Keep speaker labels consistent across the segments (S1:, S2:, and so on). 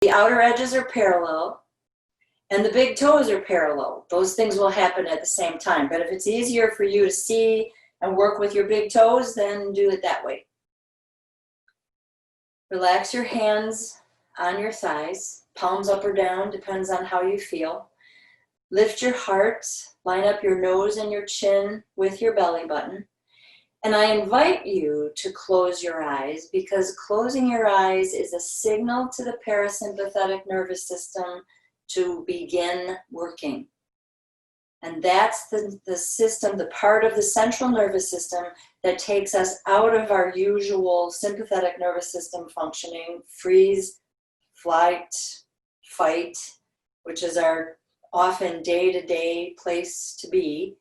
S1: The outer edges are parallel and the big toes are parallel. Those things will happen at the same time. But if it's easier for you to see and work with your big toes, then do it that way. Relax your hands on your thighs, palms up or down, depends on how you feel. Lift your heart, line up your nose and your chin with your belly button. And I invite you to close your eyes, because closing your eyes is a signal to the parasympathetic nervous system to begin working. And that's the system, the part of the central nervous system that takes us out of our usual sympathetic nervous system functioning, freeze, flight, fight, which is our often day-to-day place to be,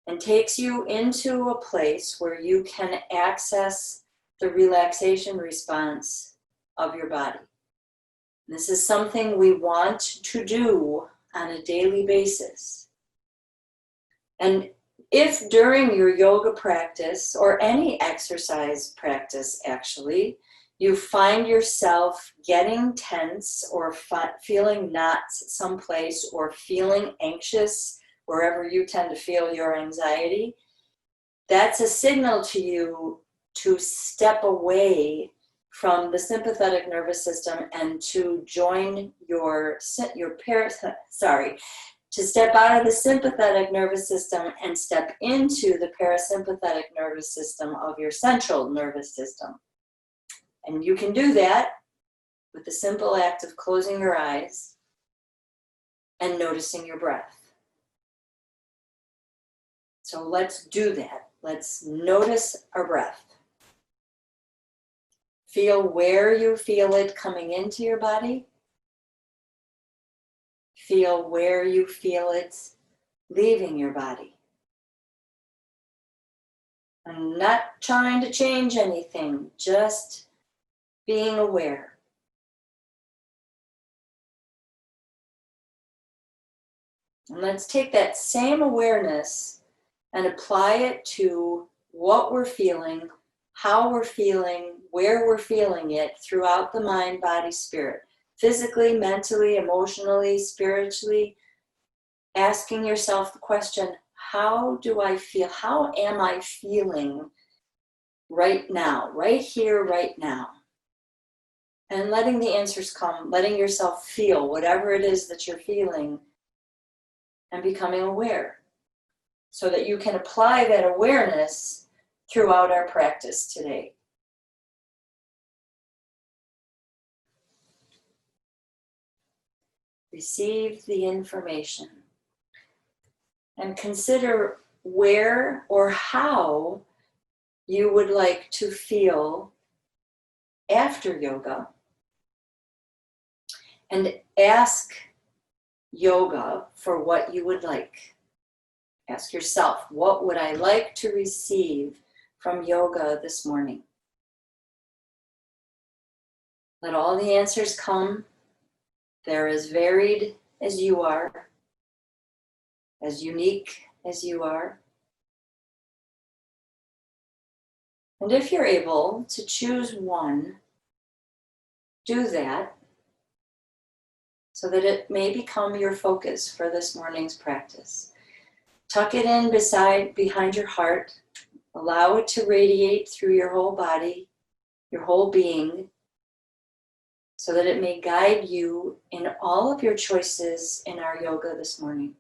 S1: and takes you into a place where you can access the relaxation response of your body. This is something we want to do on a daily basis. And if during your yoga practice, or any exercise practice actually, you find yourself getting tense or feeling knots someplace, or feeling anxious wherever you tend to feel your anxiety, that's a signal to you to step away from the sympathetic nervous system and to join to step out of the sympathetic nervous system and step into the parasympathetic nervous system of your central nervous system. And you can do that with the simple act of closing your eyes and noticing your breath. So let's do that. Let's notice our breath. Feel where you feel it coming into your body. Feel where you feel it leaving your body. I'm not trying to change anything, just being aware. And let's take that same awareness and apply it to what we're feeling, how we're feeling, where we're feeling it throughout the mind, body, spirit. Physically, mentally, emotionally, spiritually. Asking yourself the question, how do I feel? How am I feeling right now, right here, right now? And letting the answers come, letting yourself feel whatever it is that you're feeling and becoming aware so that you can apply that awareness throughout our practice today. Receive the information and consider where or how you would like to feel after yoga, and ask yoga for what you would like. Ask yourself, what would I like to receive from yoga this morning? Let all the answers come. They're as varied as you are, as unique as you are. And if you're able to choose one, do that so that it may become your focus for this morning's practice. Tuck it in behind your heart. Allow it to radiate through your whole body, your whole being, so that it may guide you in all of your choices in our yoga this morning.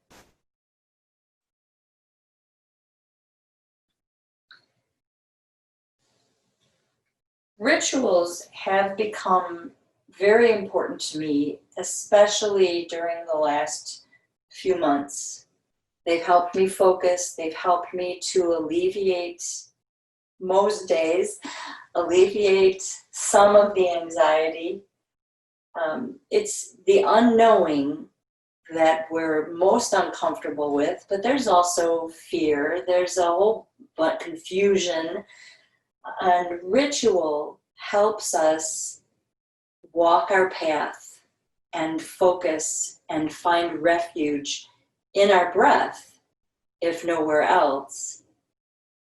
S1: Rituals have become very important to me, especially during the last few months. They've helped me focus. They've helped me to alleviate, most days, alleviate some of the anxiety. It's the unknowing that we're most uncomfortable with, but there's also fear. There's a whole confusion. And ritual helps us walk our path and focus and find refuge in our breath, if nowhere else,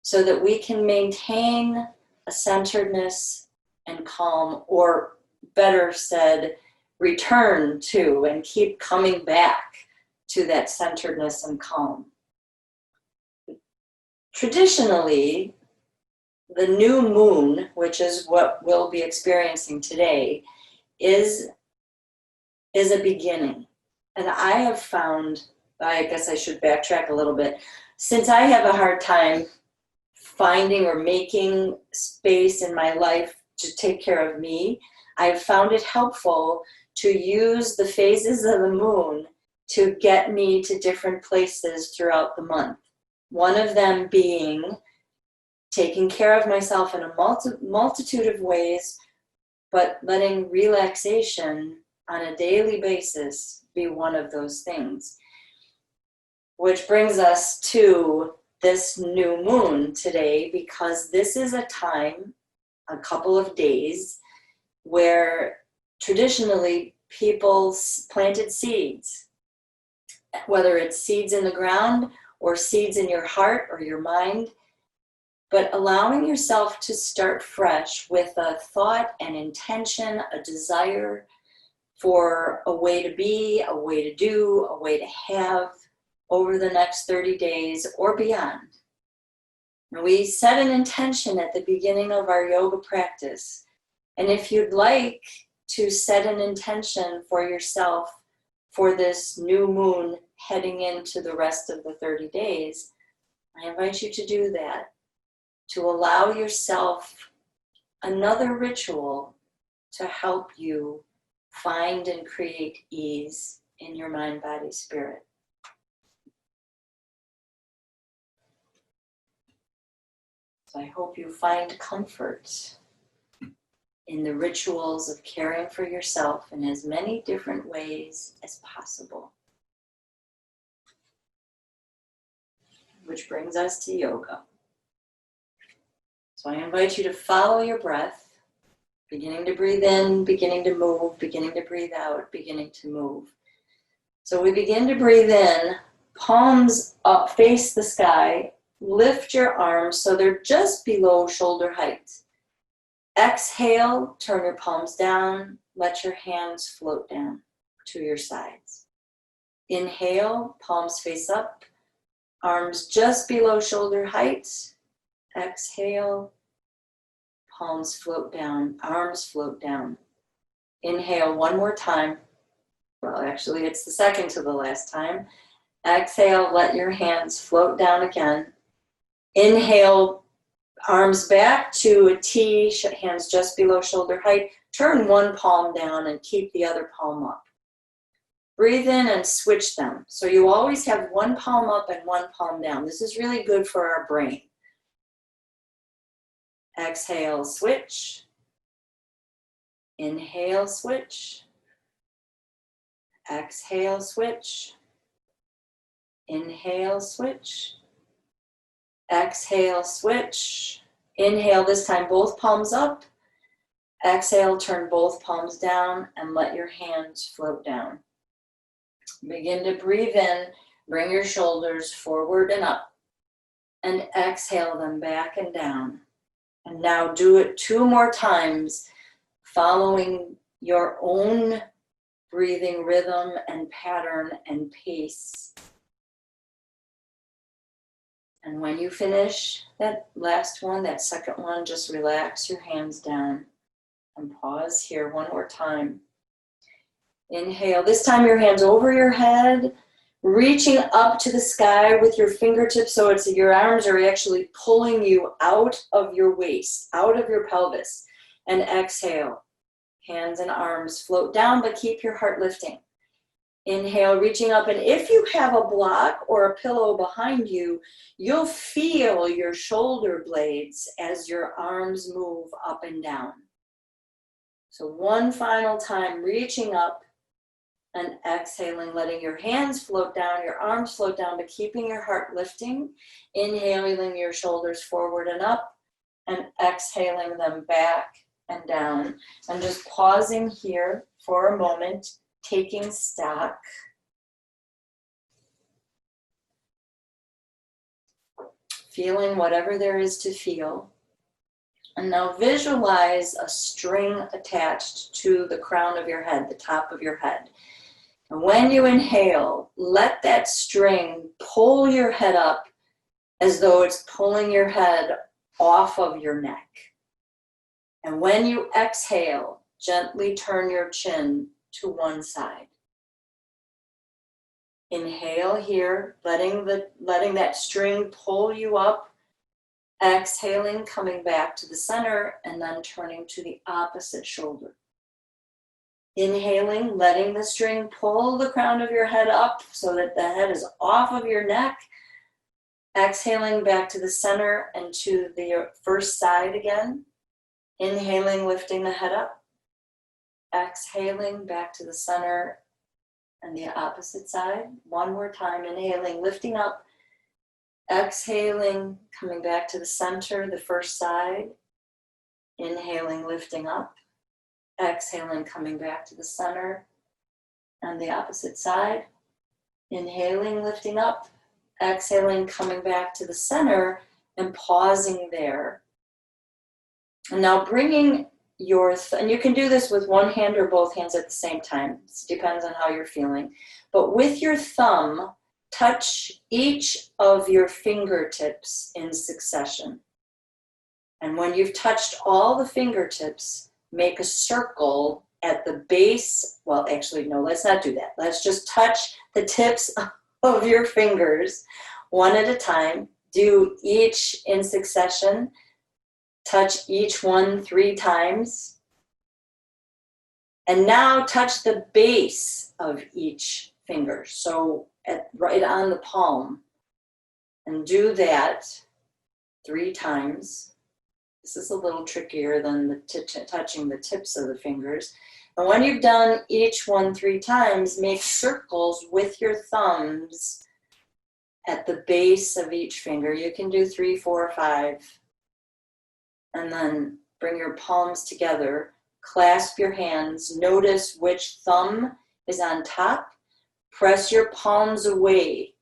S1: so that we can maintain a centeredness and calm, or better said, return to and keep coming back to that centeredness and calm. Traditionally, the new moon, which is what we'll be experiencing today, is a beginning. And I have found, I guess I should backtrack a little bit, since I have a hard time finding or making space in my life to take care of me, I've found it helpful to use the phases of the moon to get me to different places throughout the month. One of them being taking care of myself in a multitude of ways, but letting relaxation on a daily basis be one of those things. Which brings us to this new moon today, because this is a time, a couple of days, where traditionally people planted seeds, whether it's seeds in the ground or seeds in your heart or your mind, but allowing yourself to start fresh with a thought, an intention, a desire for a way to be, a way to do, a way to have over the next 30 days or beyond. And we set an intention at the beginning of our yoga practice. And if you'd like to set an intention for yourself for this new moon heading into the rest of the 30 days, I invite you to do that, to allow yourself another ritual to help you find and create ease in your mind, body, spirit. So I hope you find comfort in the rituals of caring for yourself in as many different ways as possible. Which brings us to yoga. So I invite you to follow your breath, beginning to breathe in, beginning to move, beginning to breathe out, beginning to move. So we begin to breathe in, palms up, face the sky, lift your arms so they're just below shoulder height. Exhale, turn your palms down, let your hands float down to your sides. Inhale, palms face up, arms just below shoulder height. Exhale, palms float down, arms float down. Inhale one more time. Well, actually, it's the second to the last time. Exhale, let your hands float down again. Inhale, arms back to a T, hands just below shoulder height. Turn one palm down and keep the other palm up. Breathe in and switch them. So you always have one palm up and one palm down. This is really good for our brain. Exhale, switch. Inhale, switch. Exhale, switch. Inhale, switch. Exhale, switch. Inhale, this time both palms up. Exhale, turn both palms down and let your hands float down. Begin to breathe in, bring your shoulders forward and up, and exhale them back and down. And now do it 2 more times, following your own breathing rhythm and pattern and pace. And when you finish that last one, that second one, just relax your hands down and pause here one more time. Inhale, this time your hands over your head, reaching up to the sky with your fingertips so it's your arms are actually pulling you out of your waist, out of your pelvis. And exhale, hands and arms float down, but keep your heart lifting. Inhale, reaching up, and if you have a block or a pillow behind you, you'll feel your shoulder blades as your arms move up and down. So one final time, reaching up and exhaling, letting your hands float down, your arms float down, but keeping your heart lifting. Inhaling your shoulders forward and up, and exhaling them back and down. And just pausing here for a moment, taking stock. Feeling whatever there is to feel. And now visualize a string attached to the crown of your head, the top of your head. And when you inhale, let that string pull your head up as though it's pulling your head off of your neck. And when you exhale, gently turn your chin to one side. Inhale here, letting that string pull you up. Exhaling, coming back to the center, and then turning to the opposite shoulder. Inhaling, letting the string pull the crown of your head up so that the head is off of your neck. Exhaling back to the center and to the first side again. Inhaling, lifting the head up. Exhaling back to the center and the opposite side. One more time, inhaling, lifting up. Exhaling, coming back to the center, the first side. Inhaling, lifting up. Exhaling, coming back to the center and the opposite side. Inhaling, lifting up. Exhaling, coming back to the center and pausing there. And now bringing and you can do this with one hand or both hands at the same time. It depends on how you're feeling. But with your thumb, touch each of your fingertips in succession. And when you've touched all the fingertips, make a circle at the base. Well, actually, no, let's not do that. Let's just touch the tips of your fingers one at a time. Do each in succession. Touch each one 3 times. And now touch the base of each finger. So right on the palm. And do that 3 times. This is a little trickier than touching the tips of the fingers. And when you've done each one 3 times, make circles with your thumbs at the base of each finger. You can do 3, 4, 5. And then bring your palms together. Clasp your hands. Notice which thumb is on top. Press your palms away.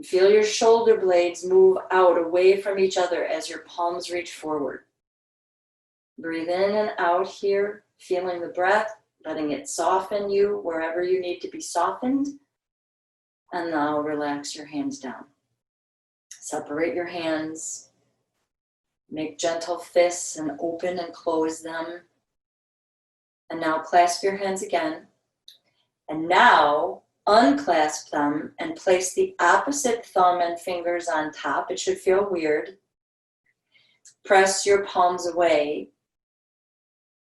S1: Feel your shoulder blades move out away from each other as your palms reach forward. Breathe in and out here, feeling the breath, letting it soften you wherever you need to be softened. And now relax your hands down. Separate your hands. Make gentle fists and open and close them. And now clasp your hands again. And now unclasp them and place the opposite thumb and fingers on top. It should feel weird. Press your palms away.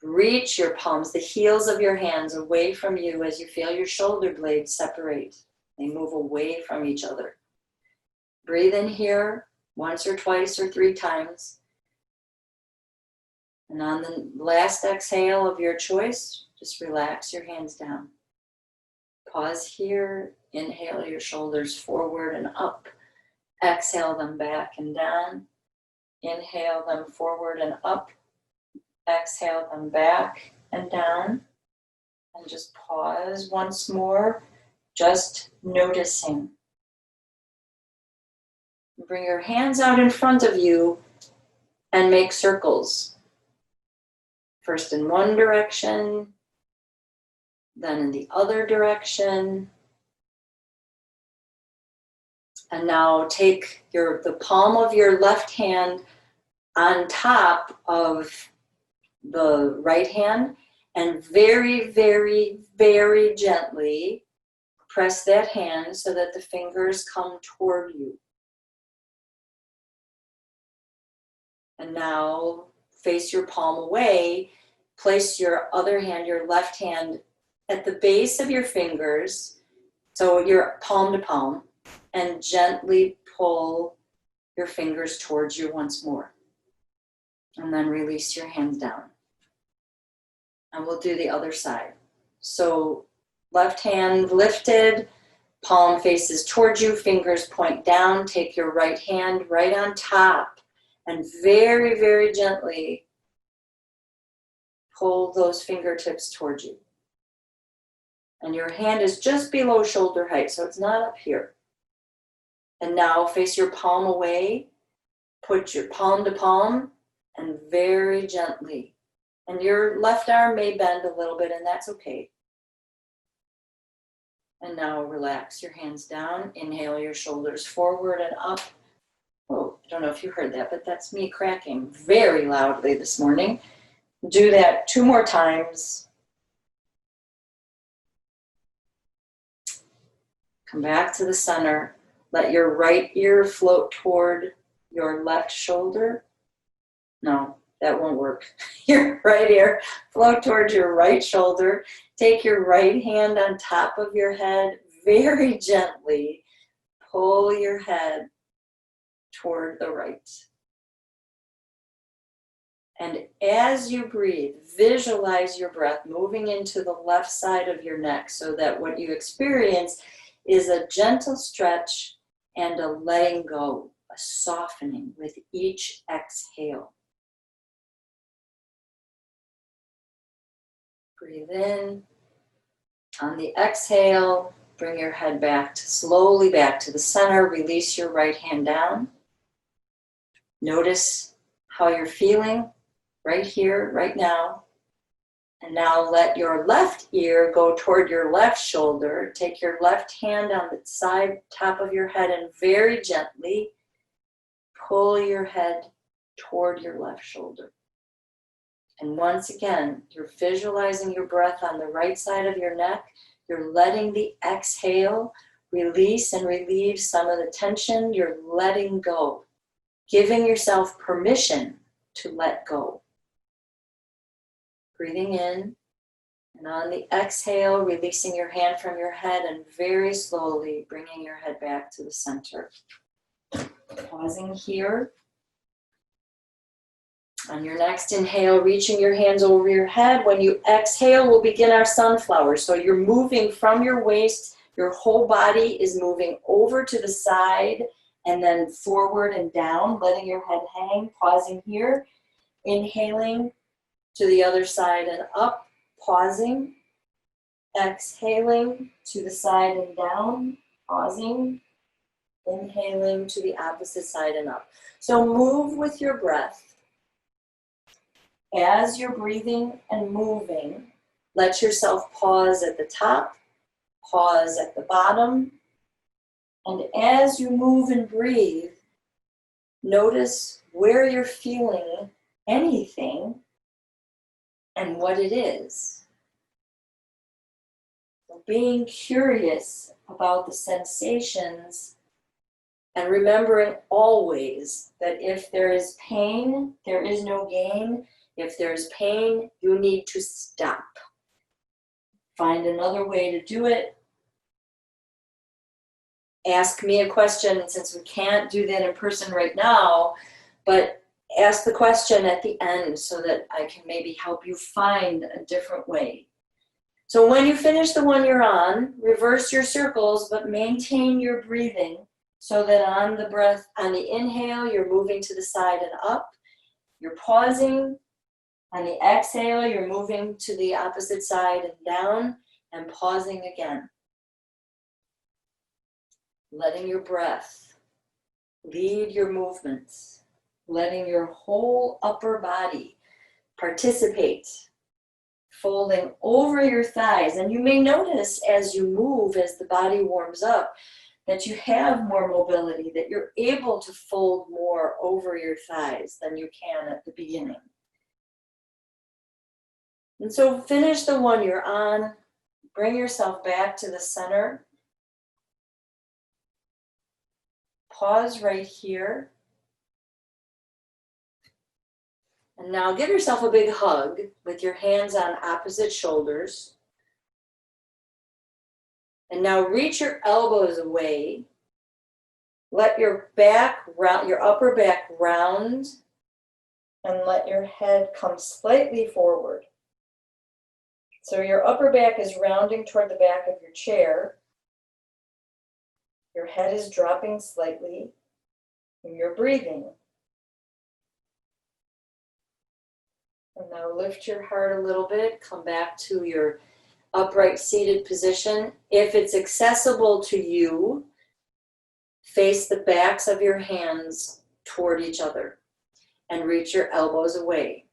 S1: Reach your palms, the heels of your hands, away from you as you feel your shoulder blades separate. They move away from each other. Breathe in here once or twice or 3 times. And on the last exhale of your choice, just relax your hands down. Pause here. Inhale your shoulders forward and up. Exhale them back and down. Inhale them forward and up. Exhale them back and down. And just pause once more, just noticing. Bring your hands out in front of you and make circles. First in one direction, then in the other direction. And now take the palm of your left hand on top of the right hand and very, very, very gently press that hand so that the fingers come toward you. And now face your palm away. Place your other hand, your left hand, at the base of your fingers, so you're palm to palm, and gently pull your fingers towards you once more. And then release your hands down. And we'll do the other side. So left hand lifted, palm faces towards you, fingers point down. Take your right hand right on top and very, very gently pull those fingertips towards you. And your hand is just below shoulder height, so it's not up here. And now face your palm away. Put your palm to palm. and very gently. And your left arm may bend a little bit, and that's okay. And now relax your hands down. Inhale your shoulders forward and up. Oh, I don't know if you heard that, but that's me cracking very loudly this morning. Do that 2 more times. Come back to the center. Let your right ear float toward your left shoulder. No, that won't work. Your right ear float towards your right shoulder. Take your right hand on top of your head. Very gently pull your head toward the right. And as you breathe, visualize your breath moving into the left side of your neck so that what you experience is a gentle stretch and a letting go, a softening with each exhale. Breathe in. On the exhale, bring your head slowly back to the center. Release your right hand down. Notice how you're feeling right here, right now. And now let your left ear go toward your left shoulder. Take your left hand on the side, top of your head, and very gently pull your head toward your left shoulder. And once again, you're visualizing your breath on the right side of your neck. You're letting the exhale release and relieve some of the tension. You're letting go, giving yourself permission to let go. Breathing in, and on the exhale, releasing your hand from your head and very slowly bringing your head back to the center. Pausing here. On your next inhale, reaching your hands over your head. When you exhale, we'll begin our sunflower. So you're moving from your waist, your whole body is moving over to the side and then forward and down, letting your head hang, pausing here. Inhaling to the other side and up, pausing. Exhaling to the side and down, pausing. Inhaling to the opposite side and up. So move with your breath. As you're breathing and moving, let yourself pause at the top, pause at the bottom, and as you move and breathe, notice where you're feeling anything and what it is. So being curious about the sensations and remembering always that if there is pain, there is no gain. If there's pain, you need to stop. Find another way to do it. Ask me a question, and since we can't do that in person right now, but ask the question at the end so that I can maybe help you find a different way. So when you finish the one you're on, reverse your circles, but maintain your breathing so that on the breath, on the inhale, you're moving to the side and up. You're pausing. On the exhale, you're moving to the opposite side and down and pausing again. Letting your breath lead your movements. Letting your whole upper body participate. Folding over your thighs. And you may notice as you move, as the body warms up, that you have more mobility, that you're able to fold more over your thighs than you can at the beginning. And so finish the one you're on, bring yourself back to the center. Pause right here. And now give yourself a big hug with your hands on opposite shoulders. And now reach your elbows away. Let your upper back round, and let your head come slightly forward. So your upper back is rounding toward the back of your chair. Your head is dropping slightly, and you're breathing. And now lift your heart a little bit. Come back to your upright seated position. If it's accessible to you, face the backs of your hands toward each other. and reach your elbows away.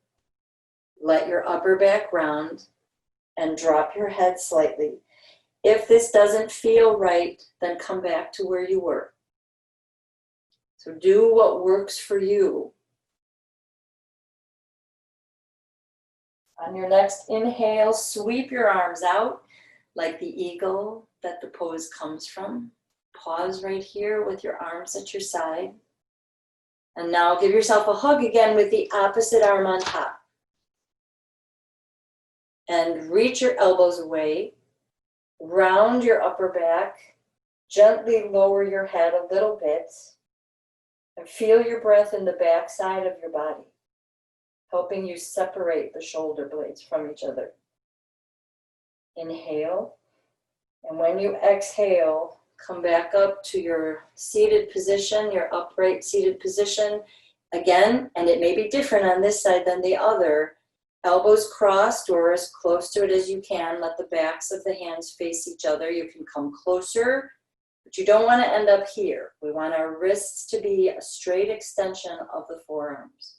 S1: Let your upper back round and drop your head slightly. If this doesn't feel right, then come back to where you were. So do what works for you. On your next inhale, sweep your arms out like the eagle that the pose comes from. Pause right here with your arms at your side. And now give yourself a hug again with the opposite arm on top. And reach your elbows away. Round your upper back. Gently lower your head a little bit. And feel your breath in the back side of your body, helping you separate the shoulder blades from each other. Inhale. And when you exhale, come back up to your seated position, your upright seated position. Again, and it may be different on this side than the other. Elbows crossed or as close to it as you can. Let the backs of the hands face each other. You can come closer, but you don't want to end up here. We want our wrists to be a straight extension of the forearms.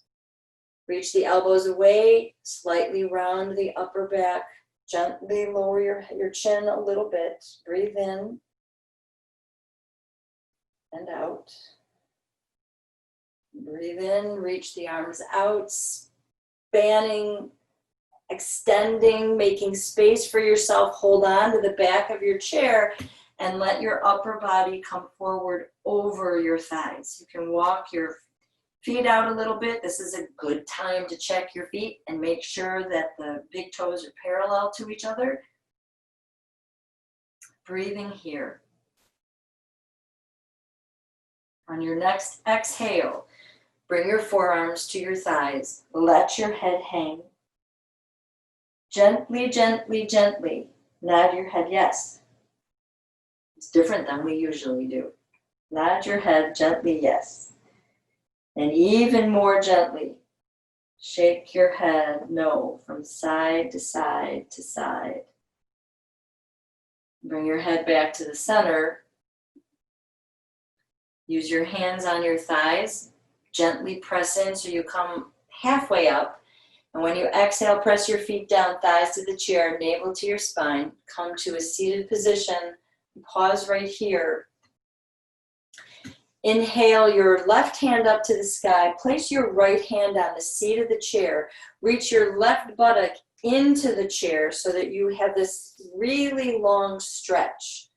S1: Reach the elbows away, slightly round the upper back. Gently lower your chin a little bit. Breathe in and out. Breathe in, reach the arms out, spanning, extending, making space for yourself. Hold on to the back of your chair and let your upper body come forward over your thighs. You can walk your feet out a little bit. This is a good time to check your feet and make sure that the big toes are parallel to each other. Breathing here. On your next exhale, bring your forearms to your thighs. Let your head hang. Gently, gently, gently nod your head yes. It's different than we usually do. Nod your head gently yes. And even more gently, shake your head no from side to side to side. Bring your head back to the center. Use your hands on your thighs. Gently press in so you come halfway up. And when you exhale, press your feet down, thighs to the chair, navel to your spine. Come to a seated position. Pause right here. Inhale your left hand up to the sky. Place your right hand on the seat of the chair. Reach your left buttock into the chair so that you have this really long stretch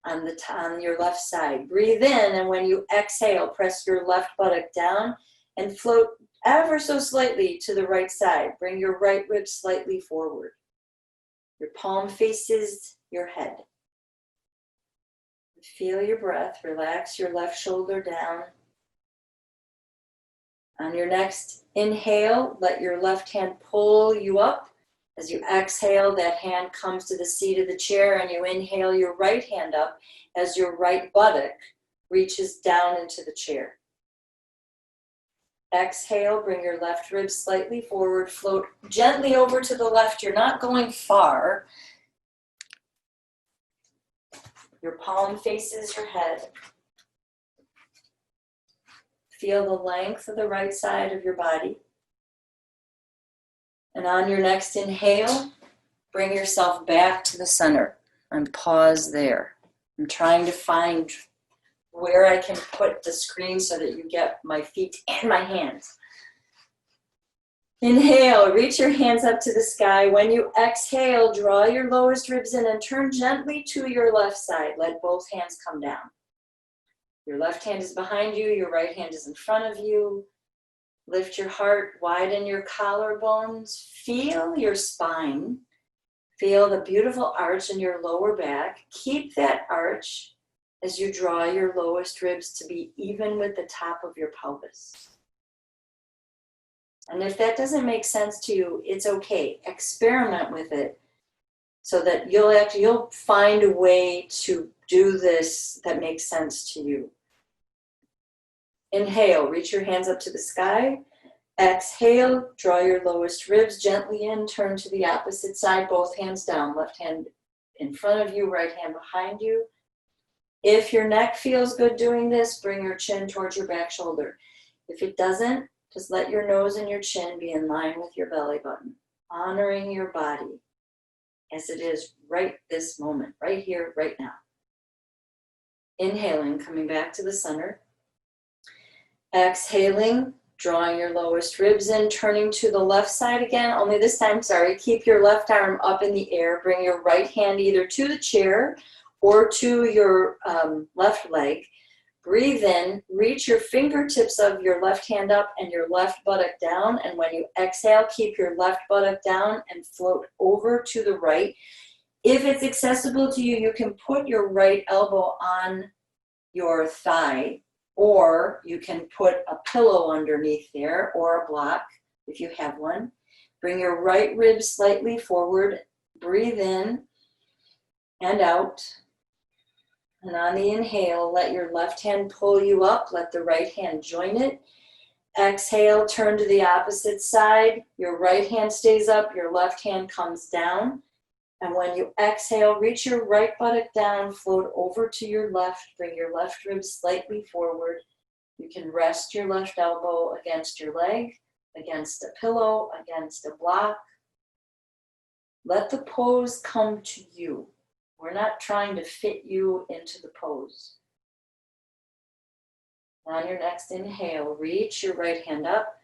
S1: on your left side. Breathe in, and when you exhale, press your left buttock down and float ever so slightly to the right side. Bring your right rib slightly forward. Your palm faces your head. Feel your breath. Relax your left shoulder down. On your next inhale, let your left hand pull you up. As you exhale, that hand comes to the seat of the chair, and you inhale your right hand up as your right buttock reaches down into the chair. Exhale, bring your left rib slightly forward. Float gently over to the left. You're not going far. Your palm faces your head. Feel the length of the right side of your body. And on your next inhale, bring yourself back to the center and pause there. I'm trying to find where I can put the screen so that you get my feet and my hands. Inhale, reach your hands up to the sky. When you exhale, draw your lowest ribs in and turn gently to your left side. Let both hands come down. Your left hand is behind you, your right hand is in front of you. Lift your heart, widen your collarbones. Feel your spine. Feel the beautiful arch in your lower back. Keep that arch as you draw your lowest ribs to be even with the top of your pelvis. And if that doesn't make sense to you, it's okay. Experiment with it so that you'll find a way to do this that makes sense to you. Inhale, reach your hands up to the sky. Exhale, draw your lowest ribs gently in, turn to the opposite side, both hands down, left hand in front of you, right hand behind you. If your neck feels good doing this, bring your chin towards your back shoulder. If it doesn't, Just let your nose and your chin be in line with your belly button, honoring your body as it is right this moment, right here, right now. Inhaling, coming back to the center. Exhaling, drawing your lowest ribs in, turning to the left side again, only this time, keep your left arm up in the air. Bring your right hand either to the chair or to your left leg. Breathe in, reach your fingertips of your left hand up and your left buttock down. And when you exhale, keep your left buttock down and float over to the right. If it's accessible to you, you can put your right elbow on your thigh, or you can put a pillow underneath there or a block if you have one. Bring your right rib slightly forward. Breathe in and out. And on the inhale, let your left hand pull you up. Let the right hand join it. Exhale, turn to the opposite side. Your right hand stays up, your left hand comes down. And when you exhale, reach your right buttock down, float over to your left, bring your left rib slightly forward. You can rest your left elbow against your leg, against a pillow, against a block. Let the pose come to you. We're not trying to fit you into the pose. On your next inhale, reach your right hand up.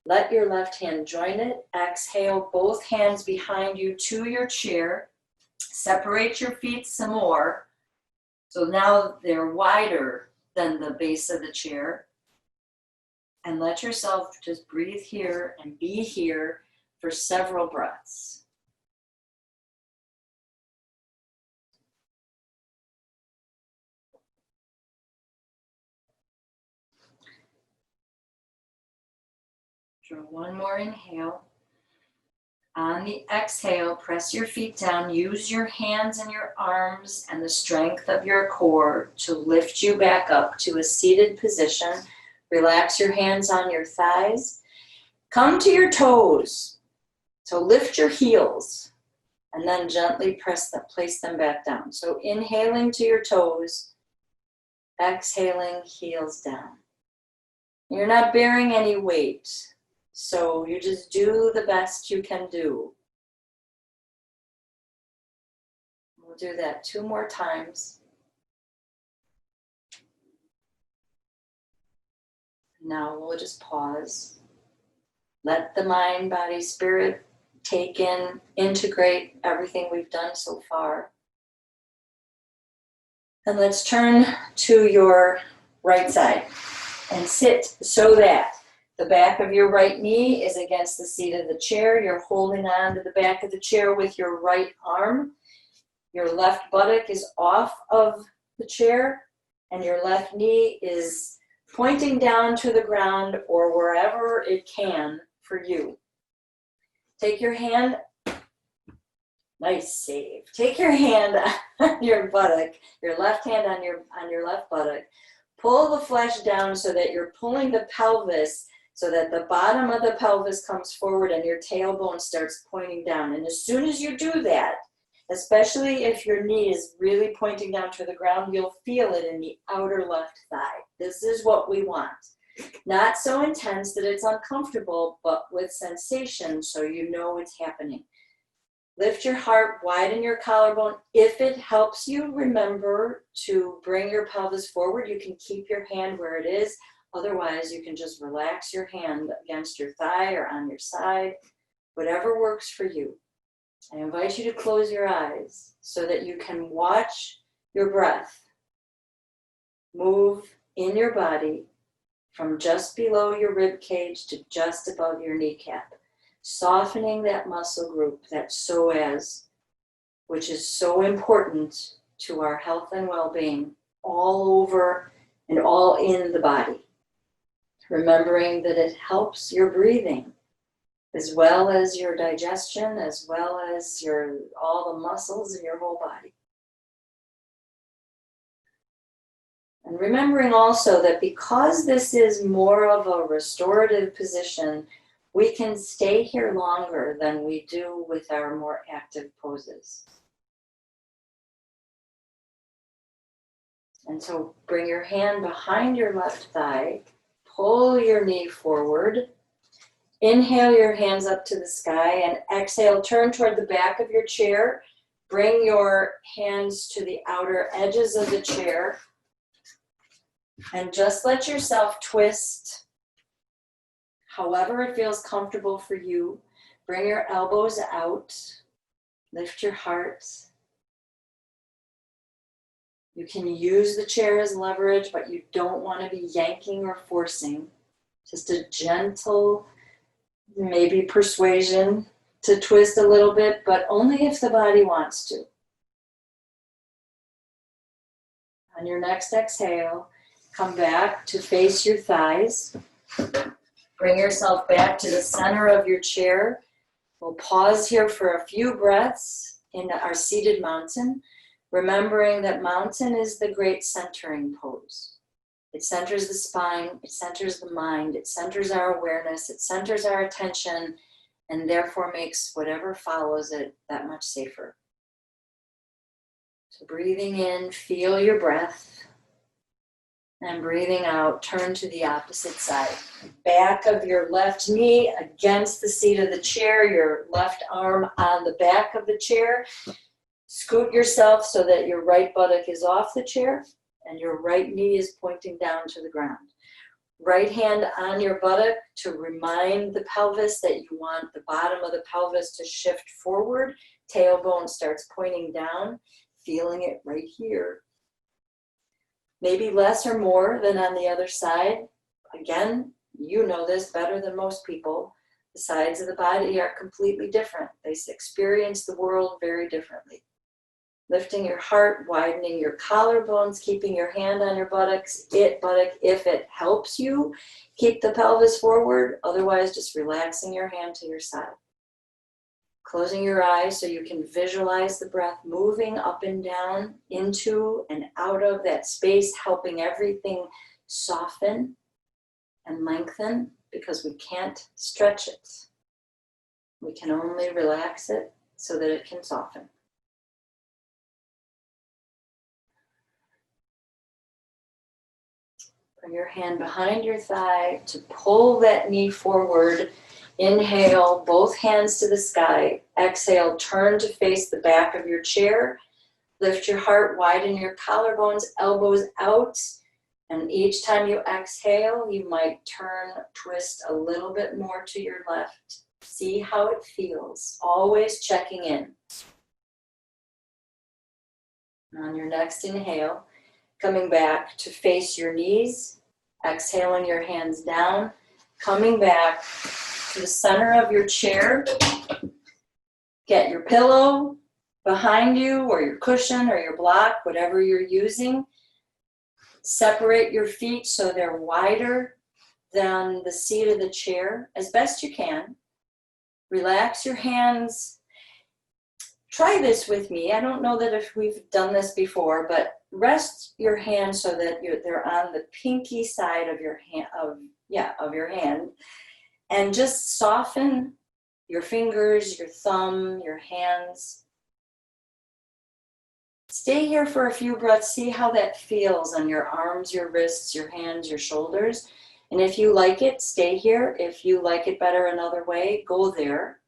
S1: Let your left hand join it. Exhale, both hands behind you to your chair. Separate your feet some more. So now they're wider than the base of the chair. And let yourself just breathe here and be here for several breaths. Draw one more inhale. On the exhale, press your feet down. Use your hands and your arms and the strength of your core to lift you back up to a seated position. Relax your hands on your thighs. Come to your toes. So lift your heels and then gently place them back down. So inhaling to your toes, exhaling, heels down. You're not bearing any weight. So you just do the best you can do. We'll do that 2 more times. Now we'll just pause. Let the mind, body, spirit take in, integrate everything we've done so far. And let's turn to your right side and sit so that the back of your right knee is against the seat of the chair. You're holding on to the back of the chair with your right arm. Your left buttock is off of the chair, and your left knee is pointing down to the ground or wherever it can for you. Take your hand, nice save. Take your hand on your buttock, your left hand on your left buttock. Pull the flesh down so that you're pulling the pelvis so that the bottom of the pelvis comes forward and your tailbone starts pointing down. And as soon as you do that, especially if your knee is really pointing down to the ground, you'll feel it in the outer left thigh. This is what we want. Not so intense that it's uncomfortable, but with sensation so you know it's happening. Lift your heart, widen your collarbone. If it helps you, remember to bring your pelvis forward. You can keep your hand where it is. Otherwise, you can just relax your hand against your thigh or on your side, whatever works for you. I invite you to close your eyes so that you can watch your breath move in your body from just below your rib cage to just above your kneecap, softening that muscle group, that psoas, which is so important to our health and well-being, all over and all in the body. Remembering that it helps your breathing, as well as your digestion, as well as all the muscles in your whole body. And remembering also that because this is more of a restorative position, we can stay here longer than we do with our more active poses. And so bring your hand behind your left thigh, pull your knee forward. Inhale your hands up to the sky and exhale, turn toward the back of your chair. Bring your hands to the outer edges of the chair and just let yourself twist however it feels comfortable for you. Bring your elbows out, lift your heart. You can use the chair as leverage, but you don't want to be yanking or forcing. Just a gentle, maybe persuasion to twist a little bit, but only if the body wants to. On your next exhale, come back to face your thighs. Bring yourself back to the center of your chair. We'll pause here for a few breaths in our seated mountain, remembering that mountain is the great centering pose. It centers the spine, it centers the mind, it centers our awareness, it centers our attention, and therefore makes whatever follows it that much safer. So breathing in, feel your breath. And breathing out, turn to the opposite side. Back of your left knee against the seat of the chair, your left arm on the back of the chair. Scoot yourself so that your right buttock is off the chair and your right knee is pointing down to the ground. Right hand on your buttock to remind the pelvis that you want the bottom of the pelvis to shift forward. Tailbone starts pointing down, feeling it right here. Maybe less or more than on the other side. Again, you know this better than most people. The sides of the body are completely different. They experience the world very differently. Lifting your heart, widening your collarbones, keeping your hand on your buttocks. If it helps you, keep the pelvis forward. Otherwise, just relaxing your hand to your side. Closing your eyes so you can visualize the breath moving up and down into and out of that space, helping everything soften and lengthen, because we can't stretch it. We can only relax it so that it can soften. Bring your hand behind your thigh to pull that knee forward. Inhale, both hands to the sky. Exhale, turn to face the back of your chair. Lift your heart, widen your collarbones, elbows out. And each time you exhale, you might twist a little bit more to your left. See how it feels. Always checking in. And on your next inhale, coming back to face your knees. Exhaling your hands down. Coming back to the center of your chair. Get your pillow behind you or your cushion or your block, whatever you're using. Separate your feet so they're wider than the seat of the chair as best you can. Relax your hands. Try this with me. I don't know that if we've done this before, but rest your hands so that they're on the pinky side of your hand. And just soften your fingers, your thumb, your hands. Stay here for a few breaths. See how that feels on your arms, your wrists, your hands, your shoulders. And if you like it, stay here. If you like it better another way, go there.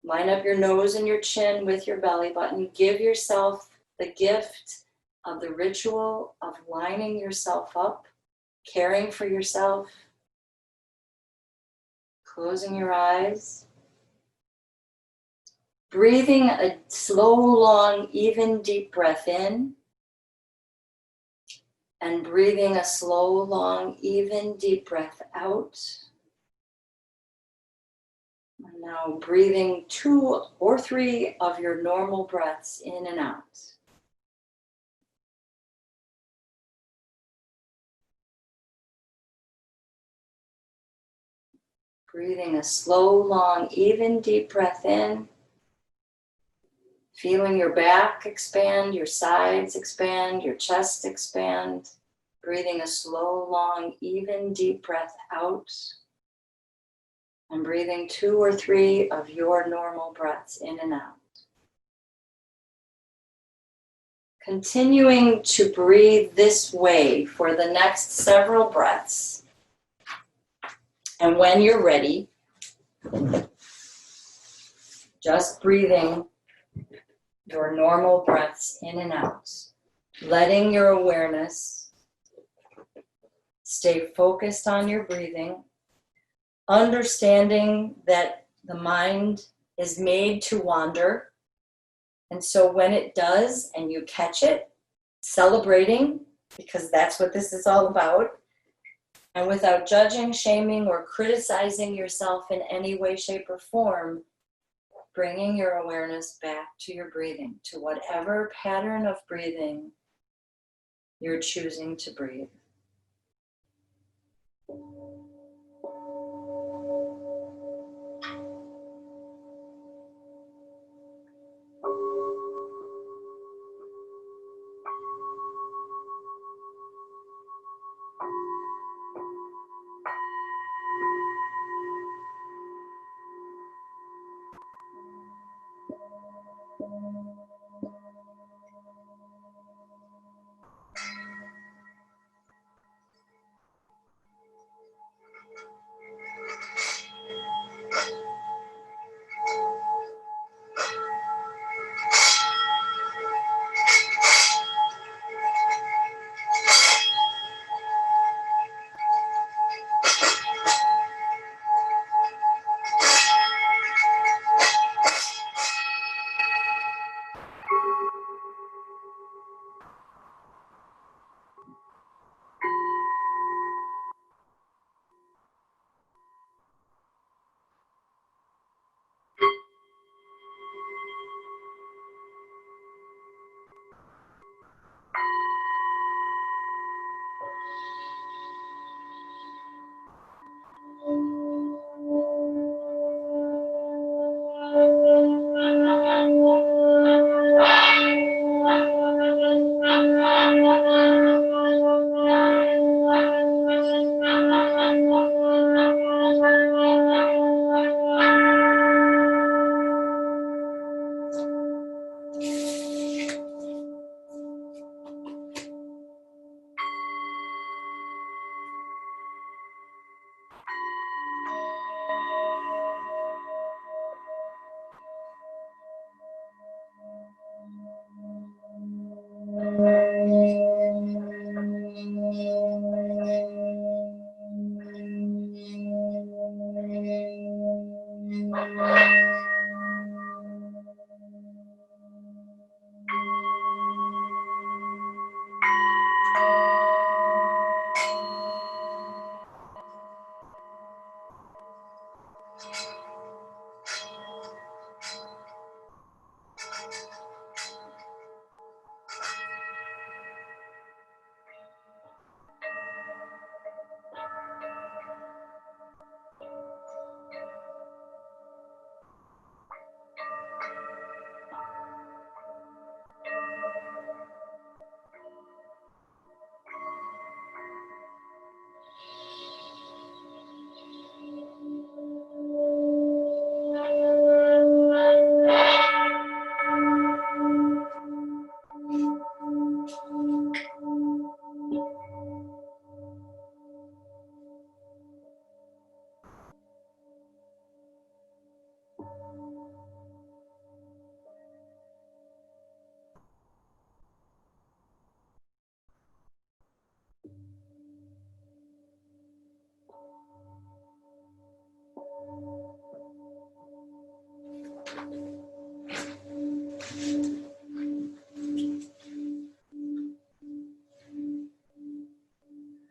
S1: Line up your nose and your chin with your belly button. Give yourself the gift of the ritual of lining yourself up, caring for yourself. Closing your eyes. Breathing a slow, long, even, deep breath in. And breathing a slow, long, even, deep breath out. And now breathing 2 or 3 of your normal breaths in and out. Breathing a slow, long, even, deep breath in. Feeling your back expand, your sides expand, your chest expand. Breathing a slow, long, even, deep breath out. And breathing 2 or 3 of your normal breaths in and out. Continuing to breathe this way for the next several breaths. And when you're ready, just breathing your normal breaths in and out, letting your awareness stay focused on your breathing, understanding that the mind is made to wander. And so when it does and you catch it, celebrating, because that's what this is all about, and without judging, shaming, or criticizing yourself in any way, shape, or form, bringing your awareness back to your breathing, to whatever pattern of breathing you're choosing to breathe.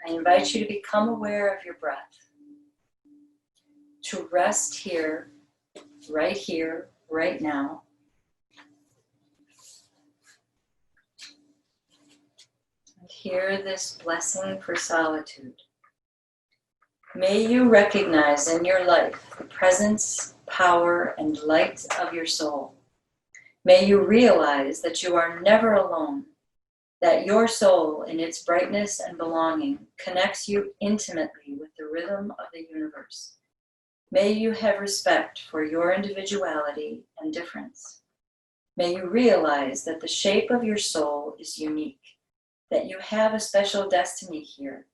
S1: I invite you to become aware of your breath, to rest here, right now. And hear this blessing for solitude. May you recognize in your life the presence, power, and light of your soul. May you realize that you are never alone, that your soul in its brightness and belonging connects you intimately with the rhythm of the universe. May you have respect for your individuality and difference. May you realize that the shape of your soul is unique, that you have a special destiny here,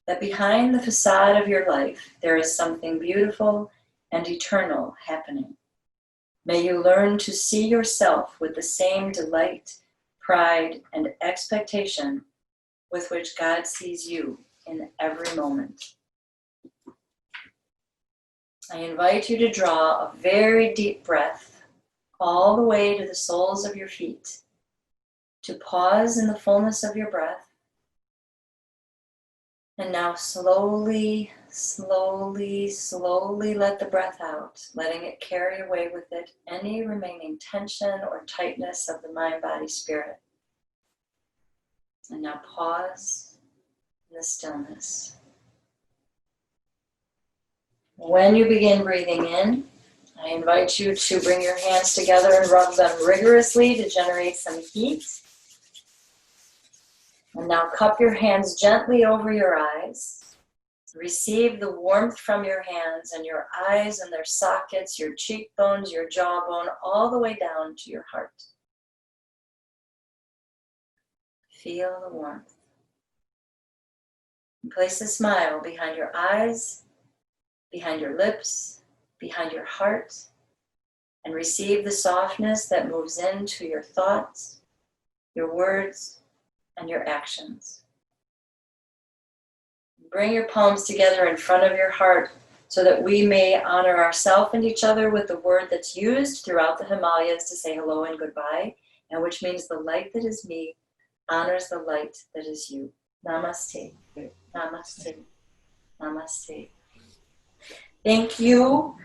S1: that behind the facade of your life, there is something beautiful and eternal happening. May you learn to see yourself with the same delight, pride, and expectation with which God sees you in every moment. I invite you to draw a very deep breath all the way to the soles of your feet, to pause in the fullness of your breath, and now slowly, slowly, slowly let the breath out, letting it carry away with it any remaining tension or tightness of the mind, body, spirit. And now pause in the stillness. When you begin breathing in, I invite you to bring your hands together and rub them rigorously to generate some heat. And now cup your hands gently over your eyes. Receive the warmth from your hands and your eyes and their sockets, your cheekbones, your jawbone, all the way down to your heart. Feel the warmth. And place a smile behind your eyes, behind your lips, behind your heart, and receive the softness that moves into your thoughts, your words, and your actions. Bring your palms together in front of your heart so that we may honor ourselves and each other with the word that's used throughout the Himalayas to say hello and goodbye, and which means the light that is me honors the light that is you. Namaste. Namaste. Namaste. Thank you